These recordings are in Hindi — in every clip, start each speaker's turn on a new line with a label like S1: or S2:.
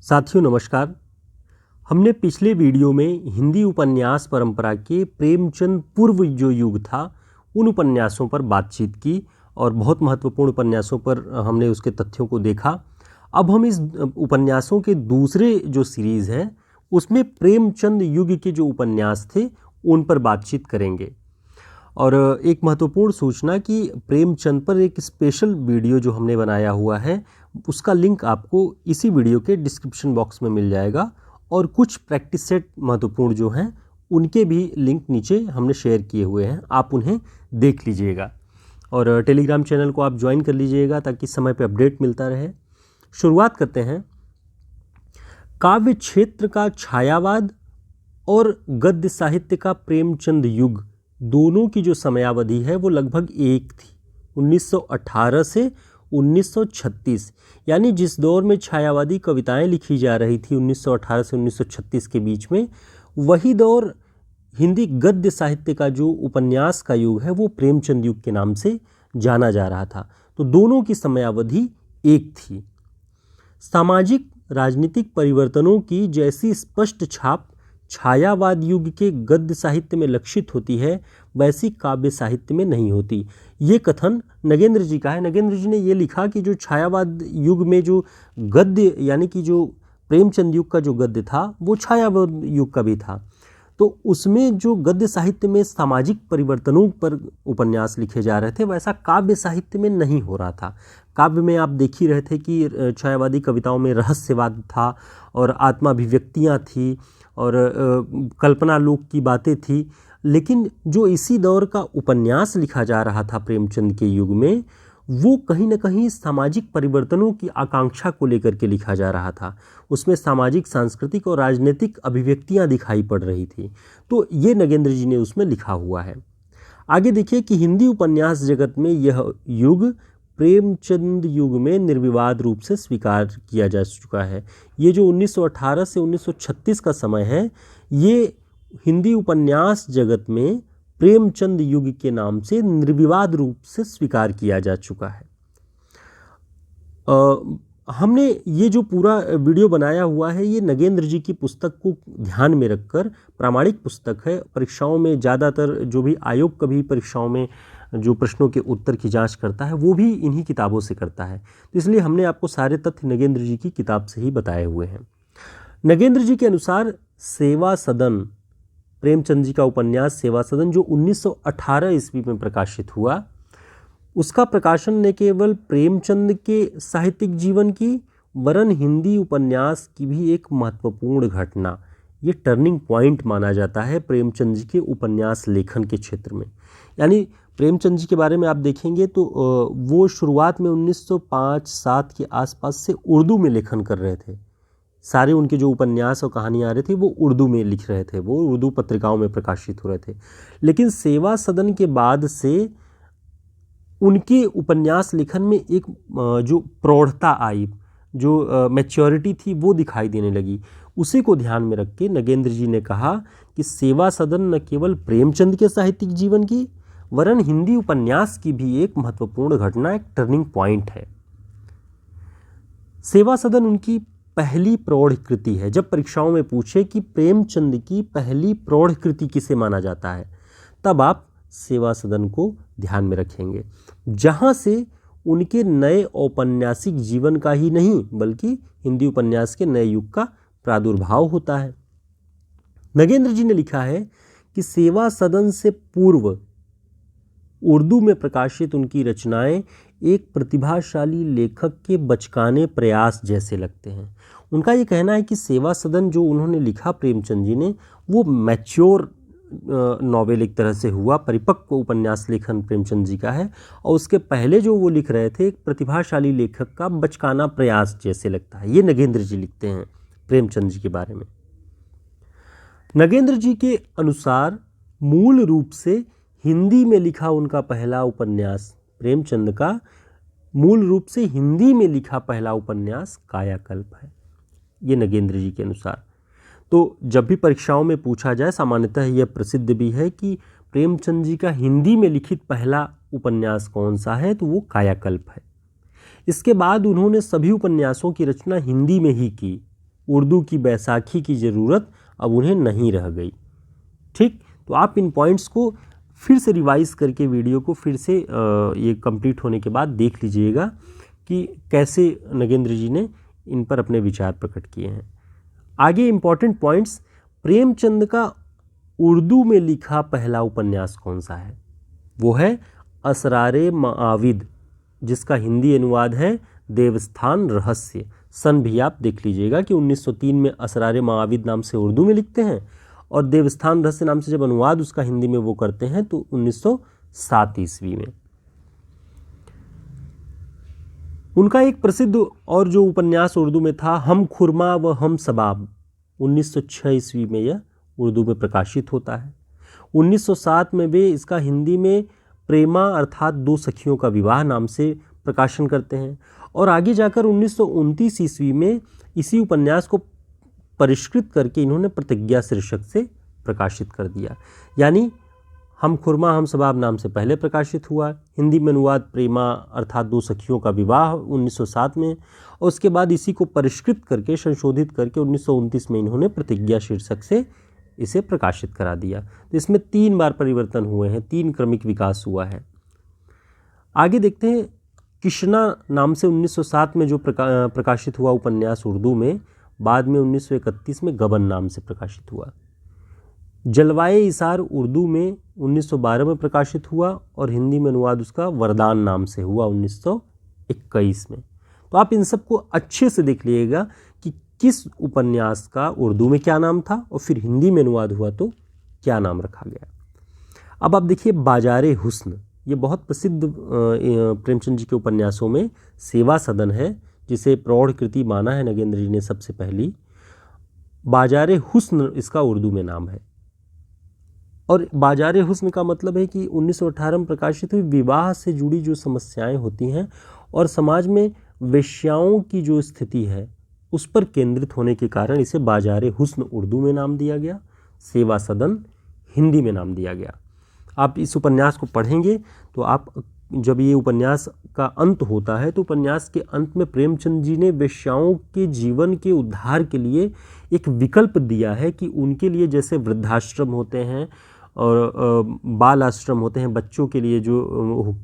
S1: साथियों नमस्कार। हमने पिछले वीडियो में हिंदी उपन्यास परंपरा के प्रेमचंद पूर्व जो युग था उन उपन्यासों पर बातचीत की और बहुत महत्वपूर्ण उपन्यासों पर हमने उसके तथ्यों को देखा। अब हम इस उपन्यासों के दूसरे जो सीरीज़ है उसमें प्रेमचंद युग के जो उपन्यास थे उन पर बातचीत करेंगे। और एक महत्वपूर्ण सूचना कि प्रेमचंद पर एक स्पेशल वीडियो जो हमने बनाया हुआ है उसका लिंक आपको इसी वीडियो के डिस्क्रिप्शन बॉक्स में मिल जाएगा और कुछ प्रैक्टिस सेट महत्वपूर्ण जो हैं उनके भी लिंक नीचे हमने शेयर किए हुए हैं, आप उन्हें देख लीजिएगा और टेलीग्राम चैनल को आप ज्वाइन कर लीजिएगा ताकि समय पर अपडेट मिलता रहे। शुरुआत करते हैं। काव्य क्षेत्र का छायावाद और गद्य साहित्य का प्रेमचंद युग दोनों की जो समयावधि है वो लगभग एक थी, 1918 से 1936। यानी जिस दौर में छायावादी कविताएं लिखी जा रही थी 1918 से 1936 के बीच में, वही दौर हिंदी गद्य साहित्य का जो उपन्यास का युग है वो प्रेमचंद युग के नाम से जाना जा रहा था। तो दोनों की समयावधि एक थी। सामाजिक राजनीतिक परिवर्तनों की जैसी स्पष्ट छाप छायावाद युग के गद्य साहित्य में लक्षित होती है वैसी काव्य साहित्य में नहीं होती। ये कथन नगेंद्र जी का है। नगेंद्र जी ने ये लिखा कि जो छायावाद युग में जो गद्य यानी कि जो प्रेमचंद युग का जो गद्य था वो छायावाद युग का भी था, तो उसमें जो गद्य साहित्य में सामाजिक परिवर्तनों पर उपन्यास लिखे जा रहे थे वैसा काव्य साहित्य में नहीं हो रहा था। काव्य में आप देख ही रहे थे कि छायावादी कविताओं में रहस्यवाद था और आत्माभिव्यक्तियाँ थी और कल्पना लोक की बातें थी। लेकिन जो इसी दौर का उपन्यास लिखा जा रहा था प्रेमचंद के युग में, वो कहीं ना कहीं सामाजिक परिवर्तनों की आकांक्षा को लेकर के लिखा जा रहा था। उसमें सामाजिक, सांस्कृतिक और राजनीतिक अभिव्यक्तियां दिखाई पड़ रही थी। तो ये नगेंद्र जी ने उसमें लिखा हुआ है। आगे देखिए कि हिंदी उपन्यास जगत में यह युग प्रेमचंद युग में निर्विवाद रूप से स्वीकार किया जा चुका है। ये जो 1918 से 1936 का समय है, ये हिंदी उपन्यास जगत में प्रेमचंद युग के नाम से निर्विवाद रूप से स्वीकार किया जा चुका है। हमने ये जो पूरा वीडियो बनाया हुआ है ये नगेंद्र जी की पुस्तक को ध्यान में रखकर, प्रामाणिक पुस्तक है। परीक्षाओं में ज़्यादातर जो भी आयोग कभी परीक्षाओं में जो प्रश्नों के उत्तर की जांच करता है वो भी इन्हीं किताबों से करता है, तो इसलिए हमने आपको सारे तथ्य नगेंद्र जी की किताब से ही बताए हुए हैं। नगेंद्र जी के अनुसार सेवा सदन, प्रेमचंद जी का उपन्यास सेवा सदन जो 1918 ईस्वी में प्रकाशित हुआ, उसका प्रकाशन न केवल प्रेमचंद के साहित्यिक जीवन की वरन हिंदी उपन्यास की भी एक महत्वपूर्ण घटना, ये टर्निंग पॉइंट माना जाता है प्रेमचंद जी के उपन्यास लेखन के क्षेत्र में। यानी प्रेमचंद जी के बारे में आप देखेंगे तो वो शुरुआत में 1905-07 के आसपास से उर्दू में लेखन कर रहे थे। सारे उनके जो उपन्यास और कहानियाँ आ रही थी वो उर्दू में लिख रहे थे, वो उर्दू पत्रिकाओं में प्रकाशित हो रहे थे। लेकिन सेवा सदन के बाद से उनके उपन्यास लेखन में एक जो प्रौढ़ता आई, जो मैच्योरिटी थी वो दिखाई देने लगी। उसी को ध्यान में रख के नगेंद्र जी ने कहा कि सेवा सदन न केवल प्रेमचंद के साहित्यिक जीवन की वरन हिंदी उपन्यास की भी एक महत्वपूर्ण घटना, एक टर्निंग पॉइंट है। सेवा सदन उनकी पहली प्रौढ़ कृति है। जब परीक्षाओं में पूछे कि प्रेमचंद की पहली प्रौढ़ कृति किसे माना जाता है, तब आप सेवा सदन को ध्यान में रखेंगे, जहां से उनके नए औपन्यासिक जीवन का ही नहीं बल्कि हिंदी उपन्यास के नए युग का प्रादुर्भाव होता है। नगेंद्र जी ने लिखा है कि सेवा सदन से पूर्व उर्दू में प्रकाशित उनकी रचनाएं एक प्रतिभाशाली लेखक के बचकाने प्रयास जैसे लगते हैं। उनका ये कहना है कि सेवा सदन जो उन्होंने लिखा प्रेमचंद जी ने, वो मैच्योर नॉवेल एक तरह से हुआ, परिपक्व उपन्यास लेखन प्रेमचंद जी का है, और उसके पहले जो वो लिख रहे थे एक प्रतिभाशाली लेखक का बचकाना प्रयास जैसे लगता है। ये नगेंद्र जी लिखते हैं प्रेमचंद जी के बारे में। नगेंद्र जी के अनुसार मूल रूप से हिंदी में लिखा उनका पहला उपन्यास, प्रेमचंद का मूल रूप से हिंदी में लिखा पहला उपन्यास कायाकल्प है, ये नगेंद्र जी के अनुसार। तो जब भी परीक्षाओं में पूछा जाए, सामान्यतः यह प्रसिद्ध भी है कि प्रेमचंद जी का हिंदी में लिखित पहला उपन्यास कौन सा है, तो वो कायाकल्प है। इसके बाद उन्होंने सभी उपन्यासों की रचना हिंदी में ही की, उर्दू की बैसाखी की ज़रूरत अब उन्हें नहीं रह गई। ठीक, तो आप इन पॉइंट्स को फिर से रिवाइज करके वीडियो को फिर से ये कंप्लीट होने के बाद देख लीजिएगा कि कैसे नगेंद्र जी ने इन पर अपने विचार प्रकट किए हैं। आगे इम्पॉर्टेंट पॉइंट्स, प्रेमचंद का उर्दू में लिखा पहला उपन्यास कौन सा है? वो है असरारे माविद, जिसका हिंदी अनुवाद है देवस्थान रहस्य। सन भी आप देख लीजिएगा कि 1903 में असरारे माविद नाम से उर्दू में लिखते हैं और देवस्थान रहस्य नाम से जब अनुवाद उसका हिंदी में वो करते हैं तो 1907 ईस्वी में। उनका एक प्रसिद्ध और जो उपन्यास उर्दू में था, हम खुरमा व हम सबाब, 1906 ईस्वी में यह उर्दू में प्रकाशित होता है। 1907 में वे इसका हिंदी में प्रेमा अर्थात दो सखियों का विवाह नाम से प्रकाशन करते हैं और आगे जाकर 1929 ईस्वी में इसी उपन्यास को परिष्कृत करके इन्होंने प्रतिज्ञा शीर्षक से प्रकाशित कर दिया। यानी हम खुरमा हम सबाब नाम से पहले प्रकाशित हुआ, हिंदी में अनुवाद प्रेमा अर्थात दो सखियों का विवाह 1907 में, और उसके बाद इसी को परिष्कृत करके संशोधित करके 1929 में इन्होंने प्रतिज्ञा शीर्षक से इसे प्रकाशित करा दिया। तो इसमें 3 बार परिवर्तन हुए हैं, 3 क्रमिक विकास हुआ है। आगे देखते हैं, किशना नाम से 1907 में जो प्रकाशित हुआ उपन्यास उर्दू में, बाद में 1931 में गबन नाम से प्रकाशित हुआ। जलवाए इसार उर्दू में 1912 में प्रकाशित हुआ और हिंदी में अनुवाद उसका वरदान नाम से हुआ 1921 में। तो आप इन सबको अच्छे से देख लीजिएगा कि किस उपन्यास का उर्दू में क्या नाम था और फिर हिंदी में अनुवाद हुआ तो क्या नाम रखा गया। अब आप देखिए बाजारे हुस्न, ये बहुत प्रसिद्ध प्रेमचंद जी के उपन्यासों में सेवा सदन है, जिसे प्रौढ़ कृति माना है नगेंद्र जी ने सबसे पहली। बाजारे हुस्न इसका उर्दू में नाम है और बाजारे हुस्न का मतलब है कि 1918 में प्रकाशित हुई विवाह से जुड़ी जो समस्याएं होती हैं और समाज में वेश्याओं की जो स्थिति है उस पर केंद्रित होने के कारण इसे बाजारे हुस्न उर्दू में नाम दिया गया, सेवा सदन हिंदी में नाम दिया गया। आप इस उपन्यास को पढ़ेंगे तो आप जब ये उपन्यास का अंत होता है तो उपन्यास के अंत में प्रेमचंद जी ने वेश्याओं के जीवन के उद्धार के लिए एक विकल्प दिया है कि उनके लिए जैसे वृद्धाश्रम होते हैं और बाल आश्रम होते हैं, बच्चों के लिए जो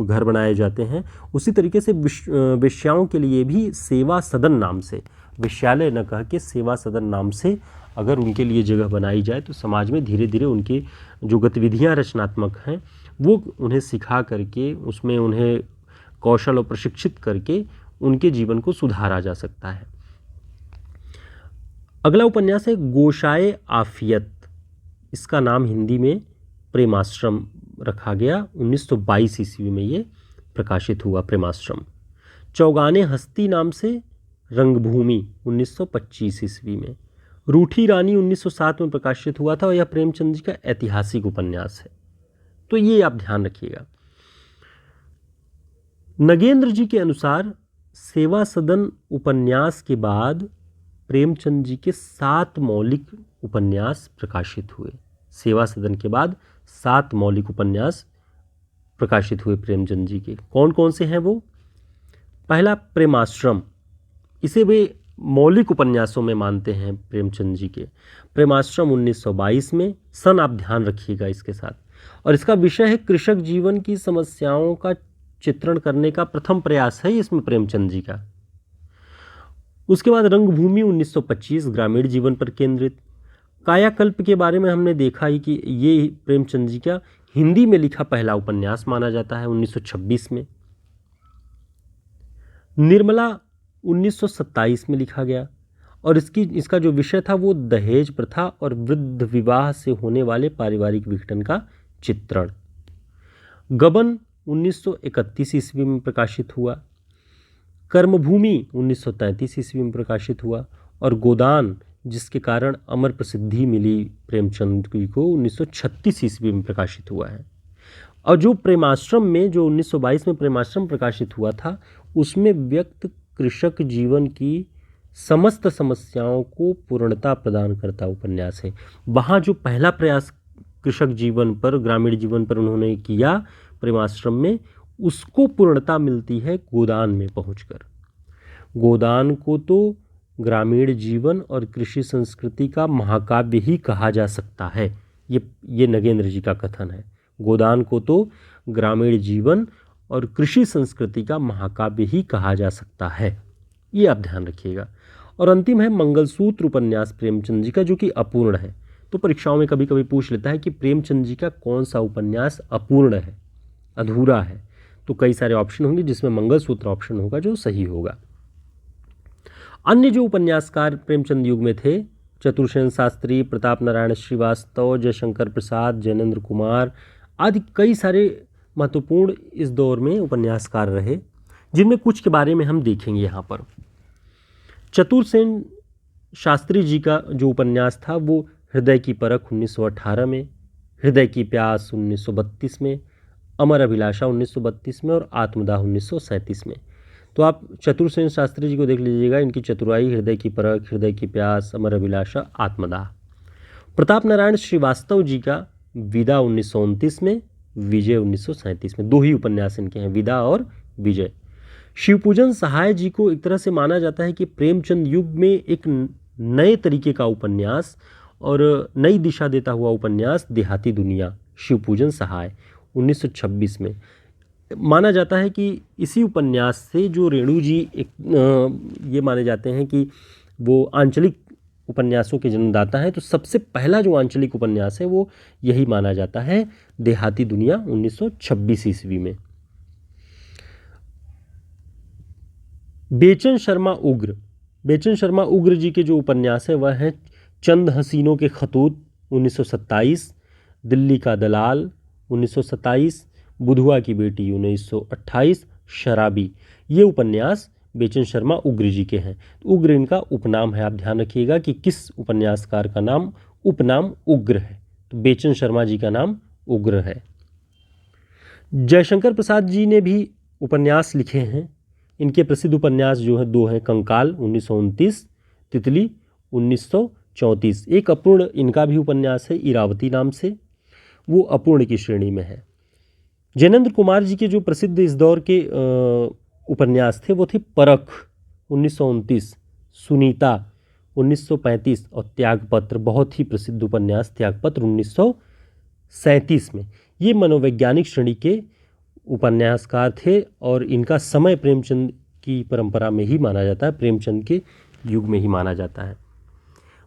S1: घर बनाए जाते हैं, उसी तरीके से वेश्याओं के लिए भी सेवा सदन नाम से, वेश्यालय न कह के सेवा सदन नाम से अगर उनके लिए जगह बनाई जाए तो समाज में धीरे धीरे उनकी जो गतिविधियां रचनात्मक हैं वो उन्हें सिखा करके, उसमें उन्हें कौशल और प्रशिक्षित करके उनके जीवन को सुधारा जा सकता है। अगला उपन्यास है गोशाए आफियत, इसका नाम हिंदी में प्रेमाश्रम रखा गया, 1922 ईस्वी में ये प्रकाशित हुआ प्रेमाश्रम। चौगाने हस्ती नाम से रंगभूमि 1925 ईस्वी में। रूठी रानी 1907 में प्रकाशित हुआ था और यह प्रेमचंद जी का ऐतिहासिक उपन्यास है, तो ये आप ध्यान रखिएगा। नगेंद्र जी के अनुसार सेवा सदन उपन्यास के बाद प्रेमचंद जी के 7 मौलिक उपन्यास प्रकाशित हुए। सेवा सदन के बाद 7 मौलिक उपन्यास प्रकाशित हुए प्रेमचंद जी के। कौन कौन से हैं वो? पहला प्रेमाश्रम, इसे वे मौलिक उपन्यासों में मानते हैं प्रेमचंद जी के। प्रेमाश्रम 1922 में, सन आप ध्यान रखिएगा इसके साथ, और इसका विषय है कृषक जीवन की समस्याओं का चित्रण करने का प्रथम प्रयास है इसमें प्रेमचंद जी का। उसके बाद रंगभूमि 1925 ग्रामीण जीवन पर केंद्रित। कायाकल्प के बारे में हमने देखा ही कि ये प्रेमचंद जी का हिंदी में लिखा पहला उपन्यास माना जाता है 1926 में। निर्मला 1927 में लिखा गया और इसका जो विषय था वो दहेज प्रथा और वृद्ध विवाह से होने वाले पारिवारिक विघटन का चित्रण। गबन 1931 ईस्वी में प्रकाशित हुआ। कर्मभूमि 1933 ईस्वी में प्रकाशित हुआ और गोदान, जिसके कारण अमर प्रसिद्धि मिली प्रेमचंद को, 1936 ईस्वी में प्रकाशित हुआ है। और जो प्रेमाश्रम में, जो 1922 में प्रेमाश्रम प्रकाशित हुआ था, उसमें व्यक्त कृषक जीवन की समस्त समस्याओं को पूर्णता प्रदान करता उपन्यास है। वहाँ जो पहला प्रयास कृषक जीवन पर, ग्रामीण जीवन पर उन्होंने किया प्रेमाश्रम में, उसको पूर्णता मिलती है गोदान में पहुंचकर। गोदान को तो ग्रामीण जीवन और कृषि संस्कृति का महाकाव्य ही कहा जा सकता है। ये नगेंद्र जी का कथन है। गोदान को तो ग्रामीण जीवन और कृषि संस्कृति का महाकाव्य ही कहा जा सकता है, ये आप ध्यान रखिएगा। और अंतिम है मंगलसूत्र उपन्यास प्रेमचंद जी का, जो कि अपूर्ण है। तो परीक्षाओं में कभी कभी पूछ लेता है कि प्रेमचंद जी का कौन सा उपन्यास अपूर्ण है, अधूरा है। तो कई सारे ऑप्शन होंगे जिसमें मंगलसूत्र ऑप्शन होगा जो सही होगा। अन्य जो उपन्यासकार प्रेमचंद युग में थे, चतुर्सेन शास्त्री, प्रताप नारायण श्रीवास्तव, जयशंकर प्रसाद, जैनेन्द्र कुमार आदि कई सारे महत्वपूर्ण इस दौर में उपन्यासकार रहे, जिनमें कुछ के बारे में हम देखेंगे यहाँ पर। चतुर्सेन शास्त्री जी का जो उपन्यास था वो हृदय की परख 1918 में, हृदय की प्यास 1932 में, अमर अभिलाषा 1932 में और आत्मदाह 1937 में। तो आप चतुर्सेन शास्त्री जी को देख लीजिएगा, इनकी चतुराई, हृदय की परख, हृदय की प्यास, अमर अभिलाषा, आत्मदाह। प्रताप नारायण श्रीवास्तव जी का विदा 1929 में, विजय 1937 में। 2 ही उपन्यास इनके हैं, विदा और विजय। शिवपूजन सहाय जी को एक तरह से माना जाता है कि प्रेमचंद युग में एक नए तरीके का उपन्यास और नई दिशा देता हुआ उपन्यास देहाती दुनिया, शिवपूजन सहाय 1926 में। माना जाता है कि इसी उपन्यास से जो रेणु जी ये माने जाते हैं कि वो आंचलिक उपन्यासों के जन्मदाता हैं। तो सबसे पहला जो आंचलिक उपन्यास है वो यही माना जाता है, देहाती दुनिया 1926 ईस्वी में। बेचन शर्मा उग्र जी के जो उपन्यास है वह है चंद हसीनों के खतूत 1927, दिल्ली का दलाल 1927, बुधुआ की बेटी 1928, शराबी। ये उपन्यास बेचन शर्मा उग्र जी के हैं। उग्र इनका उपनाम है, आप ध्यान रखिएगा कि किस उपन्यासकार का नाम उपनाम उग्र है। तो बेचन शर्मा जी का नाम उग्र है। जयशंकर प्रसाद जी ने भी उपन्यास लिखे हैं। इनके प्रसिद्ध उपन्यास जो है 2 हैं, कंकाल 1929, तितली 1934। एक अपूर्ण इनका भी उपन्यास है इरावती नाम से, वो अपूर्ण की श्रेणी में है। जैनेन्द्र कुमार जी के जो प्रसिद्ध इस दौर के उपन्यास थे वो थे परख 1929, सुनीता 1935 और त्यागपत्र, बहुत ही प्रसिद्ध उपन्यास त्यागपत्र 1937 में। ये मनोवैज्ञानिक श्रेणी के उपन्यासकार थे और इनका समय प्रेमचंद की परंपरा में ही माना जाता है, प्रेमचंद के युग में ही माना जाता है।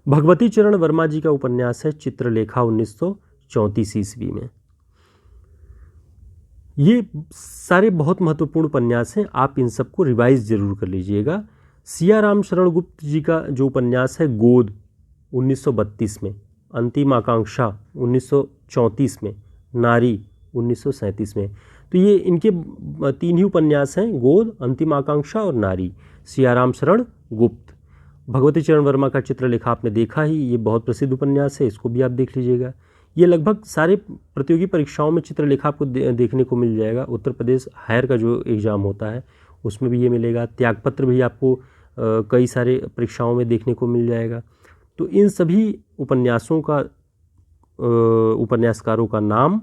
S1: भगवती चरण वर्मा जी का उपन्यास है चित्रलेखा 1934 ईस्वी में। ये सारे बहुत महत्वपूर्ण उपन्यास हैं, आप इन सबको रिवाइज जरूर कर लीजिएगा। सियाराम शरण गुप्त जी का जो उपन्यास है गोद 1932 में, अंतिम आकांक्षा 1934 में, नारी 1937 में। तो ये इनके 3 ही उपन्यास हैं, गोद, अंतिम आकांक्षा और नारी, सियाराम शरण गुप्त। भगवती चरण वर्मा का चित्रलेखा आपने देखा ही, ये बहुत प्रसिद्ध उपन्यास है, इसको भी आप देख लीजिएगा। ये लगभग सारे प्रतियोगी परीक्षाओं में चित्रलेखा आपको देखने को मिल जाएगा। उत्तर प्रदेश हायर का जो एग्ज़ाम होता है उसमें भी ये मिलेगा। त्यागपत्र भी आपको कई सारे परीक्षाओं में देखने को मिल जाएगा। तो इन सभी उपन्यासों का उपन्यासकारों का नाम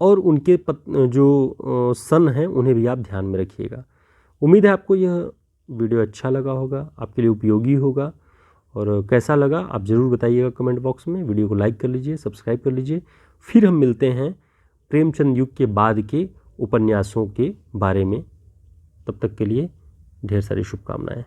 S1: और उनके जो सन हैं उन्हें भी आप ध्यान में रखिएगा। उम्मीद है आपको यह वीडियो अच्छा लगा होगा, आपके लिए उपयोगी होगा। और कैसा लगा आप ज़रूर बताइएगा कमेंट बॉक्स में। वीडियो को लाइक कर लीजिए, सब्सक्राइब कर लीजिए। फिर हम मिलते हैं प्रेमचंद युग के बाद के उपन्यासों के बारे में। तब तक के लिए ढेर सारी शुभकामनाएं।